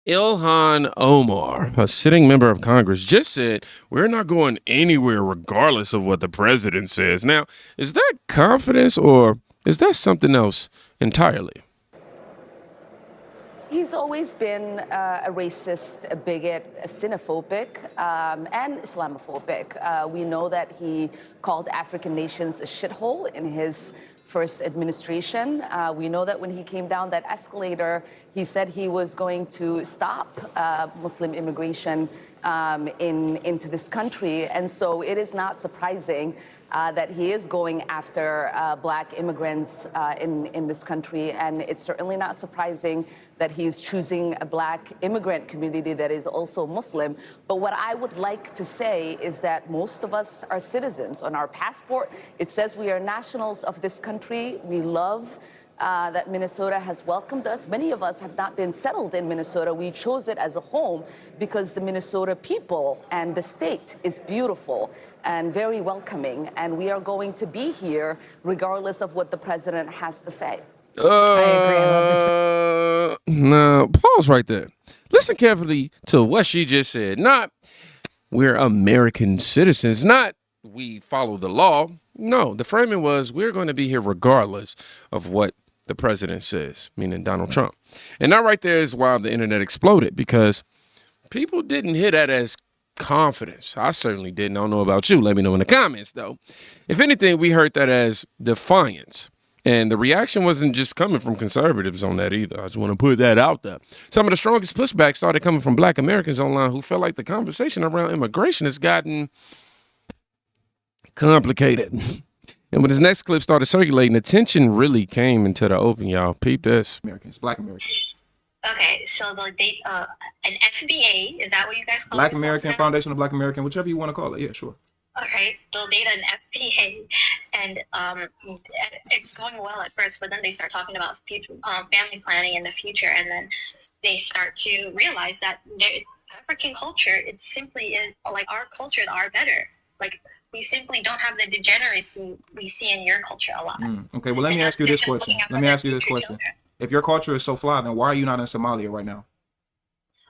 Ilhan Omar, a sitting member of Congress, just said, "We're not going anywhere regardless of what the president says." Now, is that confidence or is that something else entirely? He's always been a racist, a bigot, a xenophobic, and Islamophobic. We know that he called African nations a shithole in his first administration. We know that when he came down that escalator, he said he was going to stop Muslim immigration into this country. And so it is not surprising that he is going after black immigrants in this country. And it's certainly not surprising that he's choosing a black immigrant community that is also Muslim. But what I would like to say is that most of us are citizens. On our passport, it says we are nationals of this country. We love that Minnesota has welcomed us. Many of us have not been settled in Minnesota. We chose it as a home because the Minnesota people and the state is beautiful and very welcoming. And we are going to be here regardless of what the president has to say. Now, pause right there. Listen carefully to what she just said. Not we're American citizens, not we follow the law. No, the framing was we're going to be here regardless of what the president says, meaning Donald Trump. And that right there is why the internet exploded, because people didn't hear that as confidence. I certainly didn't. I don't know about you. Let me know in the comments, though. If anything, we heard that as defiance. And the reaction wasn't just coming from conservatives on that either. I just want to put that out there. Some of the strongest pushback started coming from black Americans online who felt like the conversation around immigration has gotten complicated. And when this next clip started circulating, the tension really came into the open, y'all. Peep this. Americans, black Americans. Okay, so an FBA, is that what you guys call it? Black American, Foundation of Black American, whichever you want to call it. Yeah, sure. All right, they'll date an FBA, and it's going well at first, but then they start talking about family planning in the future, and then they start to realize that African culture, it's simply like our cultures are better. Like, we simply don't have the degeneracy we see in your culture a lot. Okay, well, let me ask you this question. If your culture is so flawed, then why are you not in Somalia right now?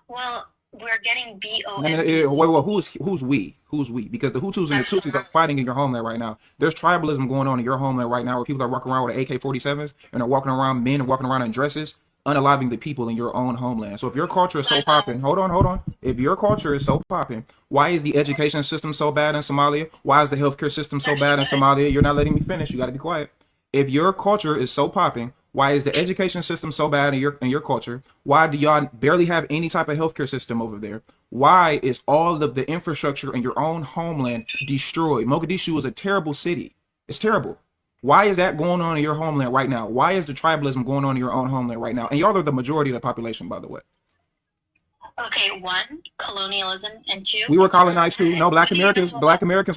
Well, we're getting Who's we? Who's we? Because the Hutus and the Tutsis are fighting in your homeland right now. There's tribalism going on in your homeland right now, where people are walking around with AK-47s and are walking around, men are walking around in dresses, unaliving the people in your own homeland. So if your culture is so popping, hold on. If your culture is so popping, why is the education system so bad in Somalia? Why is the healthcare system so bad in Somalia? You're not letting me finish. You got to be quiet. If your culture is so popping, why is the education system so bad in your culture? Why do y'all barely have any type of healthcare system over there? Why is all of the infrastructure in your own homeland destroyed? Mogadishu is a terrible city. It's terrible. Why is that going on in your homeland right now? Why is the tribalism going on in your own homeland right now? And y'all are the majority of the population, by the way. Okay, one, colonialism, and two, we were colonized too. No, black Americans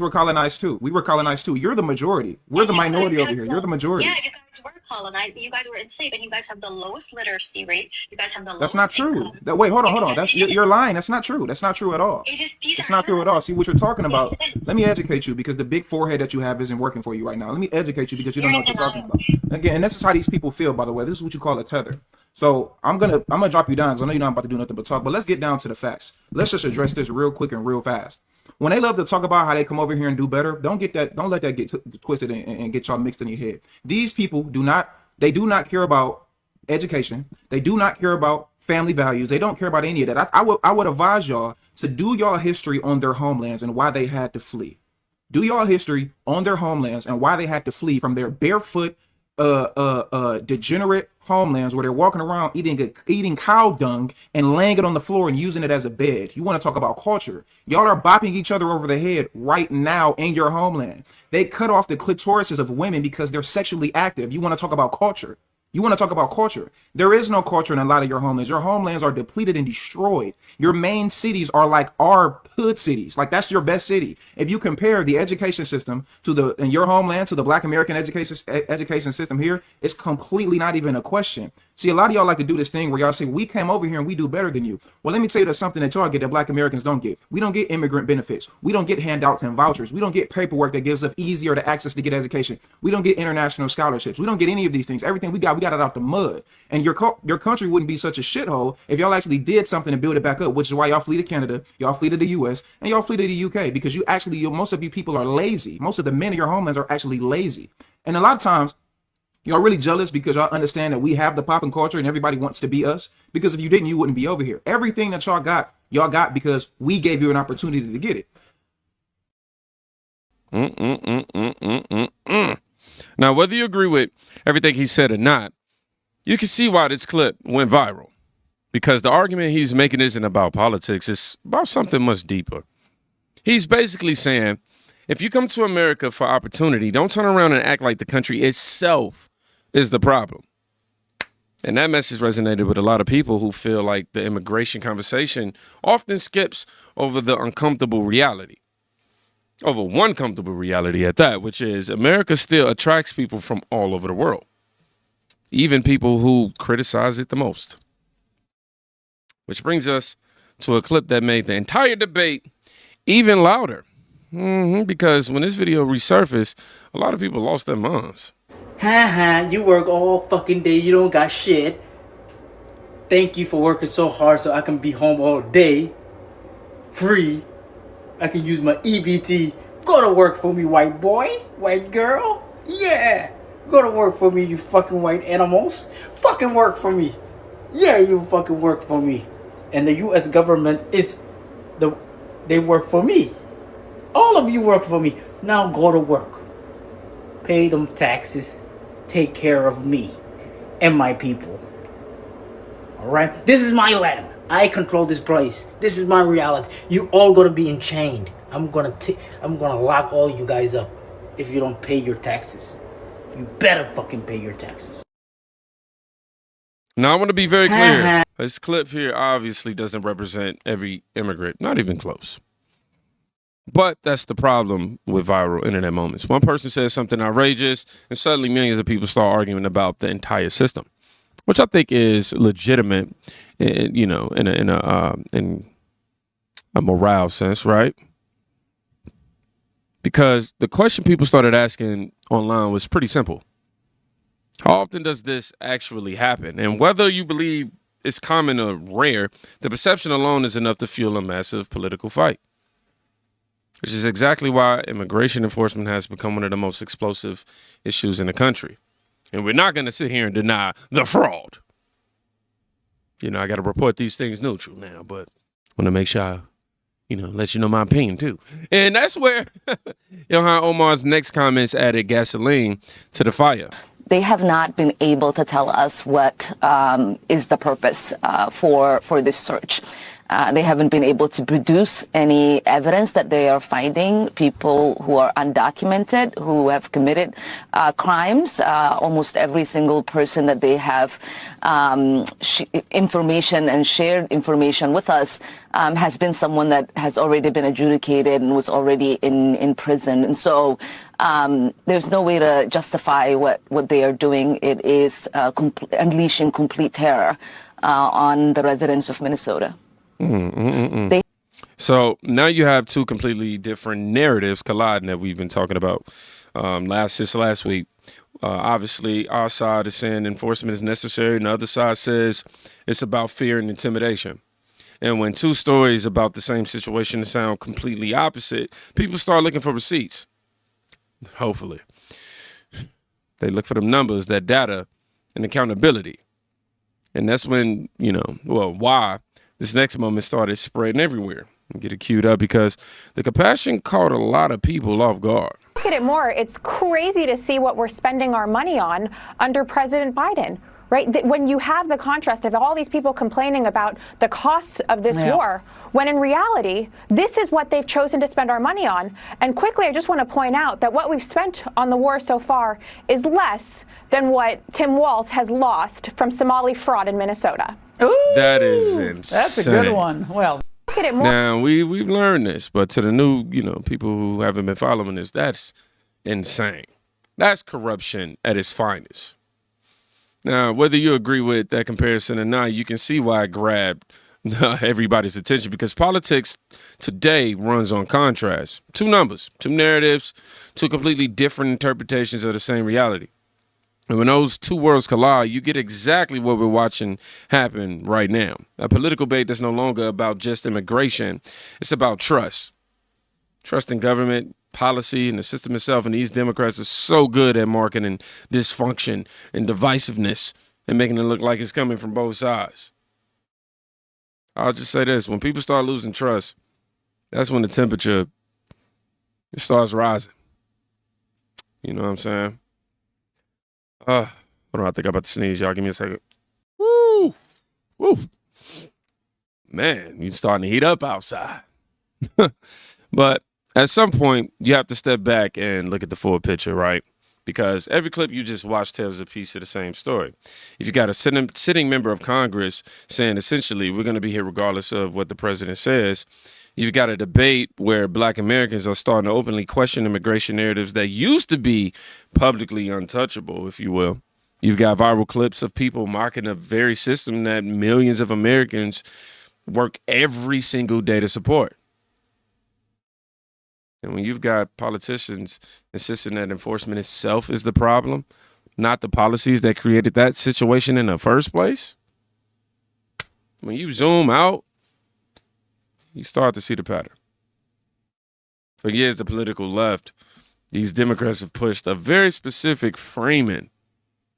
were colonized too. We were colonized too. You're the majority. We're the minority over here. You're the majority. Yeah, you guys were colonized. You guys were enslaved, and you guys have the lowest literacy rate. You guys have the lowest. That's not true. Wait, hold on. That's you're lying. That's not true. That's not true at all. It's not true at all. See what you're talking about. Let me educate you, because the big forehead that you have isn't working for you right now. Let me educate you, because you don't know what you're talking about. Again, and this is how these people feel, by the way. This is what you call a tether. So I'm gonna drop you down, because I know you're not about to do nothing but talk. But let's get down to the facts. Let's just address this real quick and real fast. When they love to talk about how they come over here and do better, don't let that get twisted and get y'all mixed in your head. These people do not care about education. They do not care about family values. They don't care about any of that. I would advise y'all to do y'all history on their homelands and why they had to flee. Do y'all history on their homelands and why they had to flee from their barefoot, degenerate homelands, where they're walking around eating cow dung and laying it on the floor and using it as a bed. You want to talk about culture? Y'all are bopping each other over the head right now in your homeland. They cut off the clitorises of women because they're sexually active. You want to talk about culture? You want to talk about culture? There is no culture in a lot of your homelands. Your homelands are depleted and destroyed. Your main cities are like our hood cities. Like, that's your best city. If you compare the education system in your homeland to the Black American education system here, it's completely not even a question. See, a lot of y'all like to do this thing where y'all say, we came over here and we do better than you. Well, let me tell you, there's something that y'all get that Black Americans don't get. We don't get immigrant benefits. We don't get handouts and vouchers. We don't get paperwork that gives us easier to access to get education. We don't get international scholarships. We don't get any of these things. Everything we got it out the mud. And your country wouldn't be such a shithole if y'all actually did something to build it back up, which is why y'all flee to Canada, y'all flee to the US, and y'all flee to the UK, because most of you people are lazy. Most of the men in your homelands are actually lazy. And a lot of times, y'all really jealous because y'all understand that we have the popping culture and everybody wants to be us. Because if you didn't, you wouldn't be over here. Everything that y'all got because we gave you an opportunity to get it. Now, whether you agree with everything he said or not, you can see why this clip went viral. Because the argument he's making isn't about politics. It's about something much deeper. He's basically saying, if you come to America for opportunity, don't turn around and act like the country itself is the problem. And that message resonated with a lot of people who feel like the immigration conversation often skips over the uncomfortable reality. Over one comfortable reality at that, which is America still attracts people from all over the world. Even people who criticize it the most. Which brings us to a clip that made the entire debate even louder. Because when this video resurfaced, a lot of people lost their minds. You work all fucking day, you don't got shit. Thank you for working so hard so I can be home all day. Free. I can use my EBT. Go to work for me, white boy, white girl. Yeah. Go to work for me, you fucking white animals. Fucking work for me. Yeah, you fucking work for me. And the US government they work for me. All of you work for me. Now go to work. Pay them taxes. Take care of me and my people. Alright? This is my land. I control this place. This is my reality. You all gonna be enchained. I'm gonna lock all you guys up if you don't pay your taxes. You better fucking pay your taxes. Now, I want to be very clear. This clip here obviously doesn't represent every immigrant, not even close. But that's the problem with viral internet moments. One person says something outrageous, and suddenly millions of people start arguing about the entire system, which I think is legitimate, in a morale sense, right? Because the question people started asking online was pretty simple. How often does this actually happen? And whether you believe it's common or rare, the perception alone is enough to fuel a massive political fight. Which is exactly why immigration enforcement has become one of the most explosive issues in the country. And we're not going to sit here and deny the fraud. You know, I got to report these things neutral now, but I want to make sure I, let you know my opinion too. And that's where Ilhan Omar's next comments added gasoline to the fire. They have not been able to tell us what is the purpose for this search. They haven't been able to produce any evidence that they are finding people who are undocumented, who have committed crimes. Almost every single person that they have information and shared information with us has been someone that has already been adjudicated and was already in prison. And so there's no way to justify what they are doing. It is unleashing complete terror on the residents of Minnesota. So now you have two completely different narratives colliding that we've been talking about since last week. Obviously, our side is saying enforcement is necessary, and the other side says it's about fear and intimidation. And when two stories about the same situation sound completely opposite, people start looking for receipts. Hopefully. They look for them numbers, that data, and accountability. And that's when, why this next moment started spreading everywhere. Get it queued up because the compassion caught a lot of people off guard. Look at it more. It's crazy to see what we're spending our money on under President Biden, right? When you have the contrast of all these people complaining about the costs of this war, when in reality, this is what they've chosen to spend our money on. And quickly, I just want to point out that what we've spent on the war so far is less than what Tim Walz has lost from Somali fraud in Minnesota. Ooh, that is insane. That's a good one. Well, look at it more. Now we've learned this, but to the new, people who haven't been following this, that's insane. That's corruption at its finest. Now, whether you agree with that comparison or not, you can see why it grabbed everybody's attention, because politics today runs on contrast. Two numbers, two narratives, two completely different interpretations of the same reality. And when those two worlds collide, you get exactly what we're watching happen right now. A political debate that's no longer about just immigration. It's about trust. Trust in government, policy, and the system itself. And these Democrats are so good at marketing dysfunction and divisiveness and making it look like it's coming from both sides. I'll just say this. When people start losing trust, that's when the temperature starts rising. You know what I'm saying? What do I think I'm about to sneeze? Y'all give me a second. Woo! Woo! Man, you're starting to heat up outside. But at some point, you have to step back and look at the full picture, right? Because every clip you just watched tells a piece of the same story. If you got a sitting member of Congress saying essentially we're going to be here regardless of what the president says, you've got a debate where Black Americans are starting to openly question immigration narratives that used to be publicly untouchable, if you will. You've got viral clips of people mocking the very system that millions of Americans work every single day to support. And when you've got politicians insisting that enforcement itself is the problem, not the policies that created that situation in the first place, when you zoom out, you start to see the pattern. For years, the political left, these Democrats have pushed a very specific framing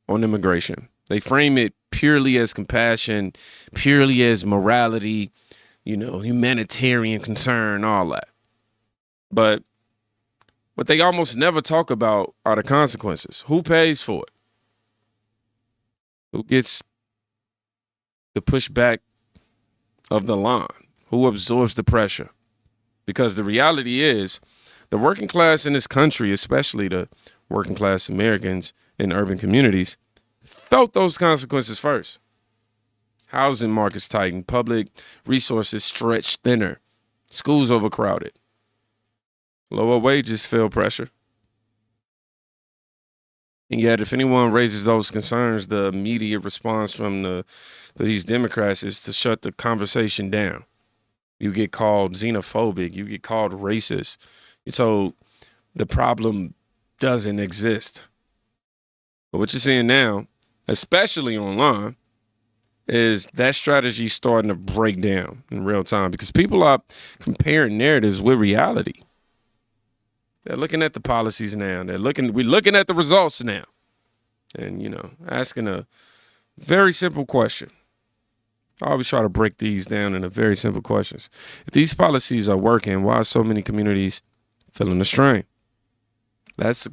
on immigration. They frame it purely as compassion, purely as morality, humanitarian concern, all that. But what they almost never talk about are the consequences. Who pays for it? Who gets the pushback of the line? Who absorbs the pressure? Because the reality is, the working class in this country, especially the working class Americans in urban communities, felt those consequences first. Housing markets tightened, public resources stretched thinner, schools overcrowded. Lower wages feel pressure. And yet, if anyone raises those concerns, the immediate response from these Democrats is to shut the conversation down. You get called xenophobic. You get called racist. You're told the problem doesn't exist. But what you're seeing now, especially online, is that strategy starting to break down in real time because people are comparing narratives with reality. They're looking at the policies now. We're looking at the results now. And, asking a very simple question. I always try to break these down into very simple questions. If these policies are working, why are so many communities feeling the strain? That's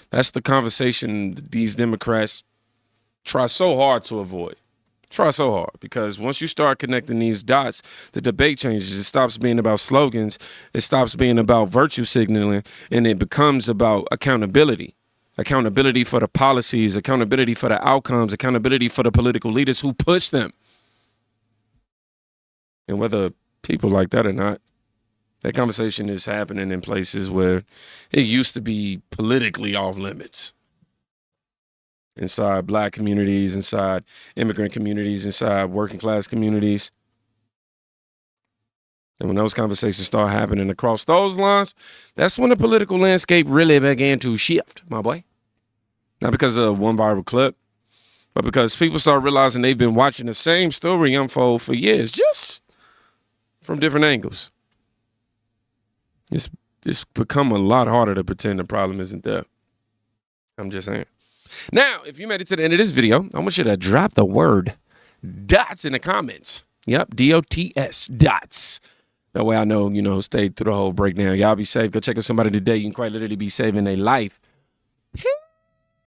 the conversation these Democrats try so hard to avoid. Try so hard, because once you start connecting these dots, the debate changes. It stops being about slogans. It stops being about virtue signaling, and it becomes about accountability. Accountability for the policies, accountability for the outcomes, accountability for the political leaders who push them. And whether people like that or not, that conversation is happening in places where it used to be politically off limits. Inside Black communities, inside immigrant communities, inside working class communities. And when those conversations start happening across those lines, that's when the political landscape really began to shift, my boy. Not because of one viral clip, but because people start realizing they've been watching the same story unfold for years, just from different angles. It's become a lot harder to pretend the problem isn't there. I'm just saying. Now, if you made it to the end of this video, I want you to drop the word dots in the comments. Yep, DOTS, dots. That way I know, stay through the whole breakdown. Y'all be safe. Go check out somebody today. You can quite literally be saving their life.